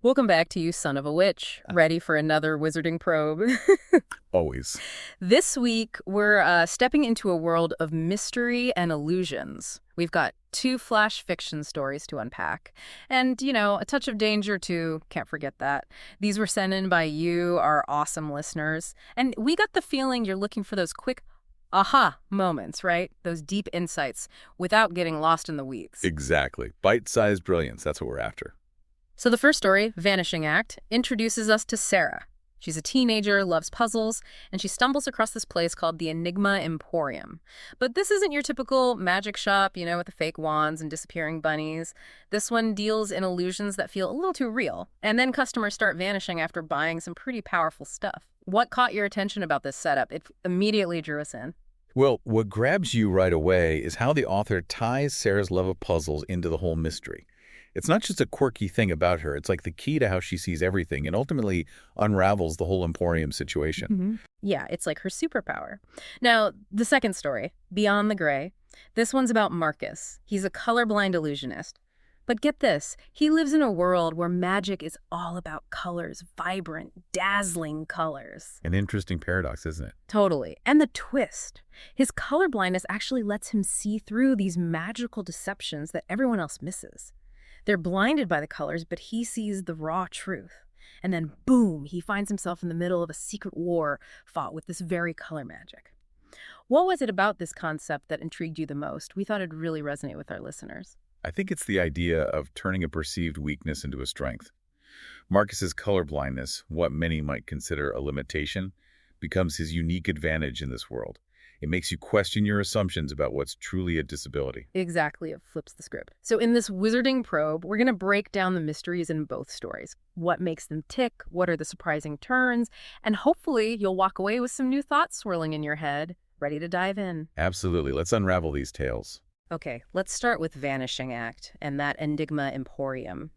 Welcome back to you, son of a witch. Ready for another wizarding probe? Always. This week, we're stepping into a world of mystery and illusions. We've got two flash fiction stories to unpack. And, a touch of danger, too. Can't forget that. These were sent in by you, our awesome listeners. And we got the feeling you're looking for those quick aha moments, right? Those deep insights without getting lost in the weeds. Exactly. Bite-sized brilliance. That's what we're after. So the first story, Vanishing Act, introduces us to Sarah. She's a teenager, loves puzzles, and she stumbles across this place called the Enigma Emporium. But this isn't your typical magic shop, with the fake wands and disappearing bunnies. This one deals in illusions that feel a little too real, and then customers start vanishing after buying some pretty powerful stuff. What caught your attention about this setup? It immediately drew us in. Well, what grabs you right away is how the author ties Sarah's love of puzzles into the whole mystery. It's not just a quirky thing about her. It's like the key to how she sees everything and ultimately unravels the whole Emporium situation. Yeah, it's like her superpower. Now, the second story, Beyond the Gray. This one's about Marcus. He's a colorblind illusionist. But get this, he lives in a world where magic is all about colors, vibrant, dazzling colors. An interesting paradox, isn't it? Totally. And the twist, his colorblindness actually lets him see through these magical deceptions that everyone else misses. They're blinded by the colors, but he sees the raw truth. And then, boom, he finds himself in the middle of a secret war fought with this very color magic. What was it about this concept that intrigued you the most? We thought it'd really resonate with our listeners. I think it's the idea of turning a perceived weakness into a strength. Marcus's colorblindness, what many might consider a limitation, becomes his unique advantage in this world. It makes you question your assumptions about what's truly a disability. Exactly, it flips the script. So in this wizarding probe, we're going to break down the mysteries in both stories. What makes them tick? What are the surprising turns? And hopefully you'll walk away with some new thoughts swirling in your head, ready to dive in. Absolutely. Let's unravel these tales. Okay, let's start with Vanishing Act and that Enigma Emporium.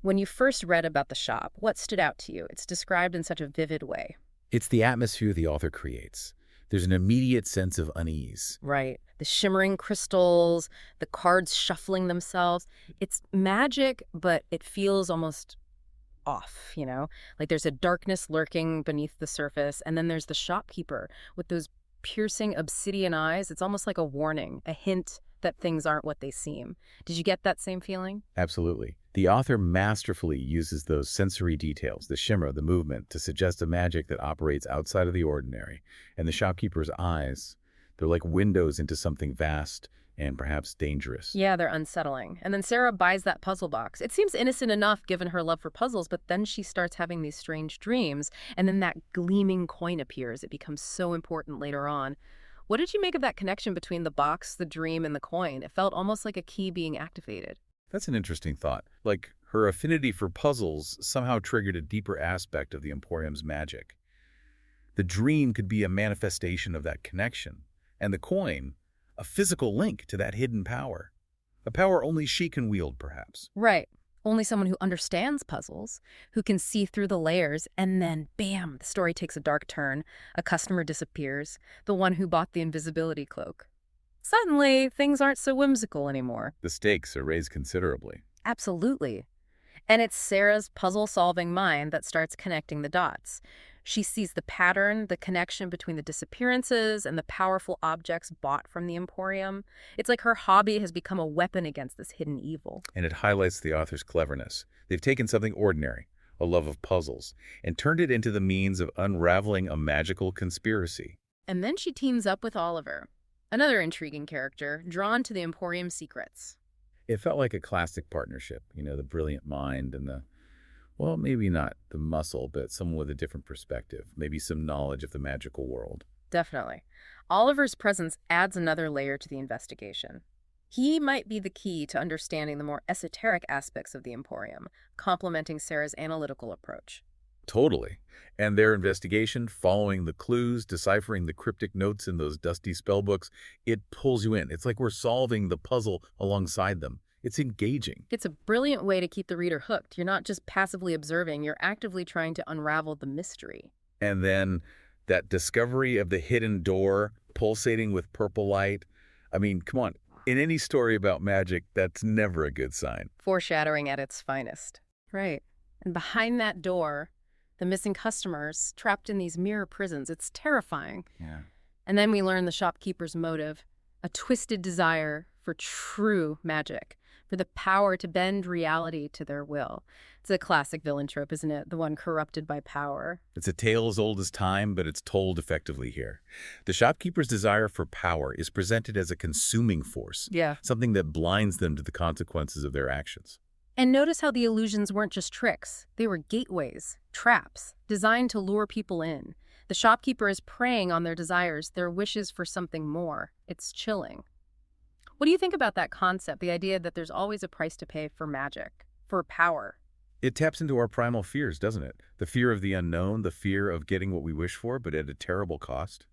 When you first read about the shop, what stood out to you? It's described in such a vivid way. It's the atmosphere the author creates. There's an immediate sense of unease. Right. The shimmering crystals, the cards shuffling themselves. It's magic, but it feels almost off. Like there's a darkness lurking beneath the surface, and then there's the shopkeeper with those piercing obsidian eyes. It's almost like a warning, a hint that things aren't what they seem. Did you get that same feeling? Absolutely. The author masterfully uses those sensory details, the shimmer, the movement, to suggest a magic that operates outside of the ordinary. And the shopkeeper's eyes, they're like windows into something vast and perhaps dangerous. Yeah, they're unsettling. And then Sarah buys that puzzle box. It seems innocent enough given her love for puzzles, but then she starts having these strange dreams, and then that gleaming coin appears. It becomes so important later on. What did you make of that connection between the box, the dream, and the coin? It felt almost like a key being activated. That's an interesting thought. Like her affinity for puzzles somehow triggered a deeper aspect of the Emporium's magic. The dream could be a manifestation of that connection, and the coin, a physical link to that hidden power. A power only she can wield, perhaps. Right. Only someone who understands puzzles, who can see through the layers, and then, bam, the story takes a dark turn. A customer disappears, the one who bought the invisibility cloak. Suddenly, things aren't so whimsical anymore. The stakes are raised considerably. Absolutely. And it's Sarah's puzzle-solving mind that starts connecting the dots. She sees the pattern, the connection between the disappearances and the powerful objects bought from the Emporium. It's like her hobby has become a weapon against this hidden evil. And it highlights the author's cleverness. They've taken something ordinary, a love of puzzles, and turned it into the means of unraveling a magical conspiracy. And then she teams up with Oliver, another intriguing character, drawn to the Emporium secrets. It felt like a classic partnership, the brilliant mind and well, maybe not the muscle, but someone with a different perspective, maybe some knowledge of the magical world. Definitely. Oliver's presence adds another layer to the investigation. He might be the key to understanding the more esoteric aspects of the Emporium, complementing Sarah's analytical approach. Totally. And their investigation, following the clues, deciphering the cryptic notes in those dusty spell books, it pulls you in. It's like we're solving the puzzle alongside them. It's engaging. It's a brilliant way to keep the reader hooked. You're not just passively observing, you're actively trying to unravel the mystery. And then that discovery of the hidden door pulsating with purple light. I mean, come on. In any story about magic, that's never a good sign. Foreshadowing at its finest. Right. And behind that door, the missing customers trapped in these mirror prisons. It's terrifying. Yeah. And then we learn the shopkeeper's motive, a twisted desire for true magic, for the power to bend reality to their will. It's a classic villain trope, isn't it? The one corrupted by power. It's a tale as old as time, but it's told effectively here. The shopkeeper's desire for power is presented as a consuming force, Yeah. something that blinds them to the consequences of their actions. And notice how the illusions weren't just tricks. They were gateways, traps, designed to lure people in. The shopkeeper is preying on their desires, their wishes for something more. It's chilling. What do you think about that concept, the idea that there's always a price to pay for magic, for power? It taps into our primal fears, doesn't it? The fear of the unknown, the fear of getting what we wish for, but at a terrible cost.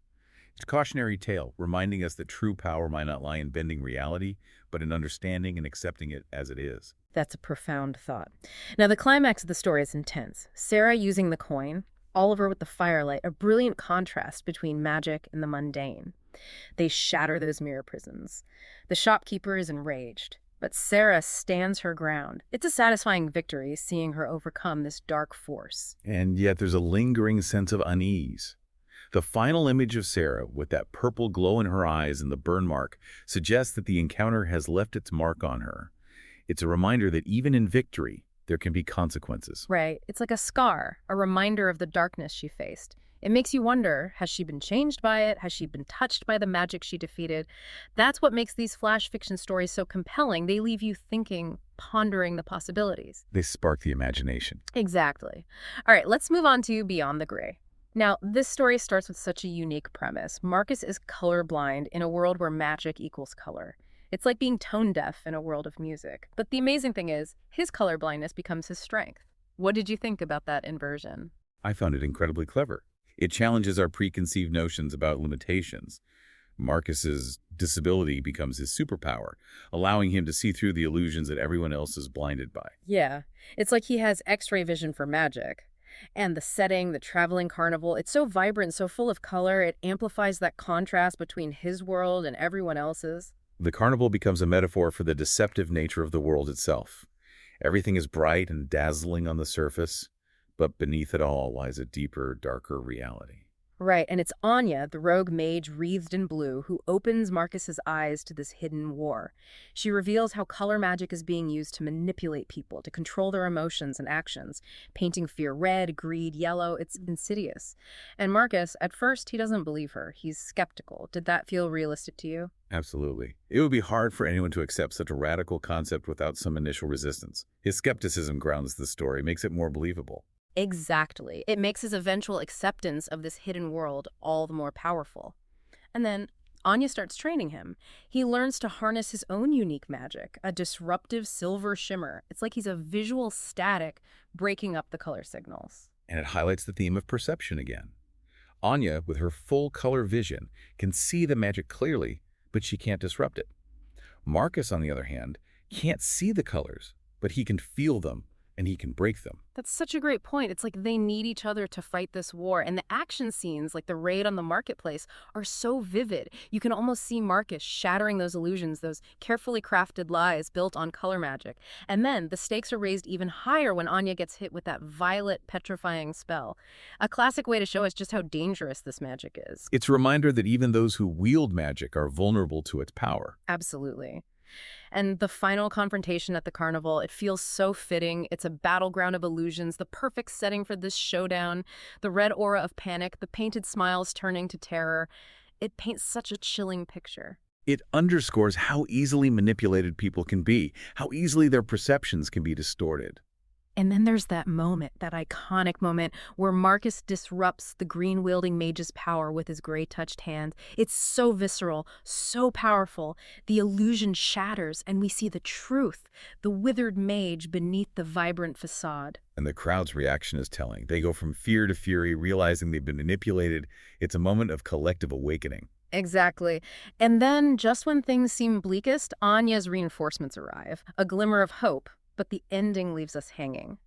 It's a cautionary tale, reminding us that true power might not lie in bending reality, but in understanding and accepting it as it is. That's a profound thought. Now, the climax of the story is intense. Sarah using the coin, Oliver with the firelight, a brilliant contrast between magic and the mundane. They shatter those mirror prisons. The shopkeeper is enraged, but Sarah stands her ground. It's a satisfying victory seeing her overcome this dark force. And yet there's a lingering sense of unease. The final image of Sarah, with that purple glow in her eyes and the burn mark, suggests that the encounter has left its mark on her. It's a reminder that even in victory, there can be consequences. Right. It's like a scar, a reminder of the darkness she faced. It makes you wonder, has she been changed by it? Has she been touched by the magic she defeated? That's what makes these flash fiction stories so compelling. They leave you thinking, pondering the possibilities. They spark the imagination. Exactly. All right, let's move on to Beyond the Gray. Now, this story starts with such a unique premise. Marcus is colorblind in a world where magic equals color. It's like being tone deaf in a world of music. But the amazing thing is, his colorblindness becomes his strength. What did you think about that inversion? I found it incredibly clever. It challenges our preconceived notions about limitations. Marcus's disability becomes his superpower, allowing him to see through the illusions that everyone else is blinded by. Yeah, it's like he has X-ray vision for magic. And the setting, the traveling carnival, it's so vibrant, so full of color, it amplifies that contrast between his world and everyone else's. The carnival becomes a metaphor for the deceptive nature of the world itself. Everything is bright and dazzling on the surface, but beneath it all lies a deeper, darker reality. Right, and it's Anya, the rogue mage wreathed in blue, who opens Marcus's eyes to this hidden war. She reveals how color magic is being used to manipulate people, to control their emotions and actions, painting fear red, greed yellow. It's insidious. And Marcus, at first, he doesn't believe her. He's skeptical. Did that feel realistic to you? Absolutely. It would be hard for anyone to accept such a radical concept without some initial resistance. His skepticism grounds the story, makes it more believable. Exactly. It makes his eventual acceptance of this hidden world all the more powerful. And then Anya starts training him. He learns to harness his own unique magic, a disruptive silver shimmer. It's like he's a visual static breaking up the color signals. And it highlights the theme of perception again. Anya, with her full color vision, can see the magic clearly, but she can't disrupt it. Marcus, on the other hand, can't see the colors, but he can feel them and he can break them. That's such a great point. It's like they need each other to fight this war. And the action scenes, like the raid on the marketplace, are so vivid. You can almost see Marcus shattering those illusions, those carefully crafted lies built on color magic. And then the stakes are raised even higher when Anya gets hit with that violet petrifying spell. A classic way to show us just how dangerous this magic is. It's a reminder that even those who wield magic are vulnerable to its power. Absolutely. And the final confrontation at the carnival, it feels so fitting. It's a battleground of illusions, the perfect setting for this showdown. The red aura of panic, the painted smiles turning to terror. It paints such a chilling picture. It underscores how easily manipulated people can be, how easily their perceptions can be distorted. And then there's that moment, that iconic moment, where Marcus disrupts the green-wielding mage's power with his gray-touched hand. It's so visceral, so powerful. The illusion shatters, and we see the truth, the withered mage beneath the vibrant facade. And the crowd's reaction is telling. They go from fear to fury, realizing they've been manipulated. It's a moment of collective awakening. Exactly. And then, just when things seem bleakest, Anya's reinforcements arrive. A glimmer of hope. But the ending leaves us hanging.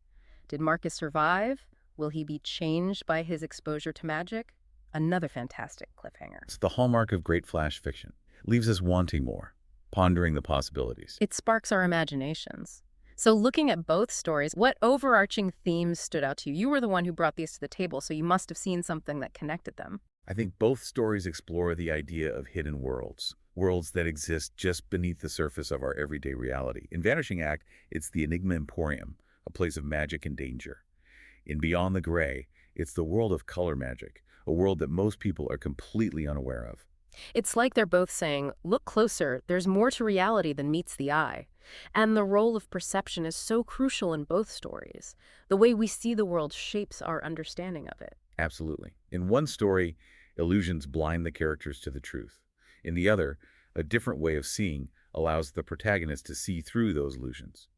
Did Marcus survive? Will he be changed by his exposure to magic? Another fantastic cliffhanger. It's the hallmark of great flash fiction. Leaves us wanting more, pondering the possibilities. It sparks our imaginations. So looking at both stories, what overarching themes stood out to you? You were the one who brought these to the table, so you must have seen something that connected them. I think both stories explore the idea of hidden worlds, worlds that exist just beneath the surface of our everyday reality. In Vanishing Act, it's the Enigma Emporium, a place of magic and danger. In Beyond the Gray, it's the world of color magic, a world that most people are completely unaware of. It's like they're both saying, look closer, there's more to reality than meets the eye. And the role of perception is so crucial in both stories. The way we see the world shapes our understanding of it. Absolutely. In one story, illusions blind the characters to the truth. In the other, a different way of seeing allows the protagonist to see through those illusions.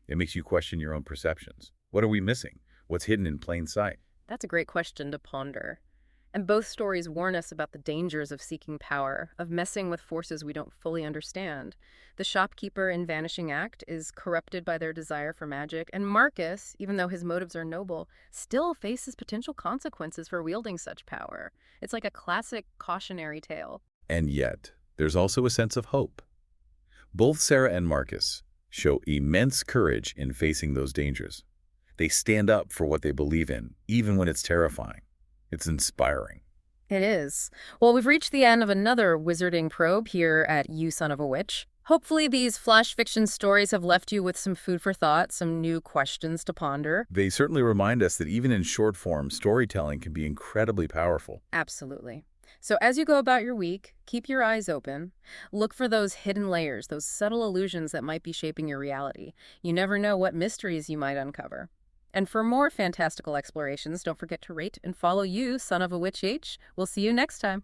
It makes you question your own perceptions. What are we missing? What's hidden in plain sight? That's a great question to ponder. And both stories warn us about the dangers of seeking power, of messing with forces we don't fully understand. The shopkeeper in Vanishing Act is corrupted by their desire for magic, and Marcus, even though his motives are noble, still faces potential consequences for wielding such power. It's like a classic cautionary tale. And yet, there's also a sense of hope. Both Sarah and Marcus show immense courage in facing those dangers. They stand up for what they believe in, even when it's terrifying. It's inspiring. It is. Well, we've reached the end of another wizarding probe here at You Son of a Witch. Hopefully these flash fiction stories have left you with some food for thought, some new questions to ponder. They certainly remind us that even in short form, storytelling can be incredibly powerful. Absolutely. So as you go about your week, keep your eyes open. Look for those hidden layers, those subtle illusions that might be shaping your reality. You never know what mysteries you might uncover. And for more fantastical explorations, don't forget to rate and follow You, Son of a Witch H. We'll see you next time.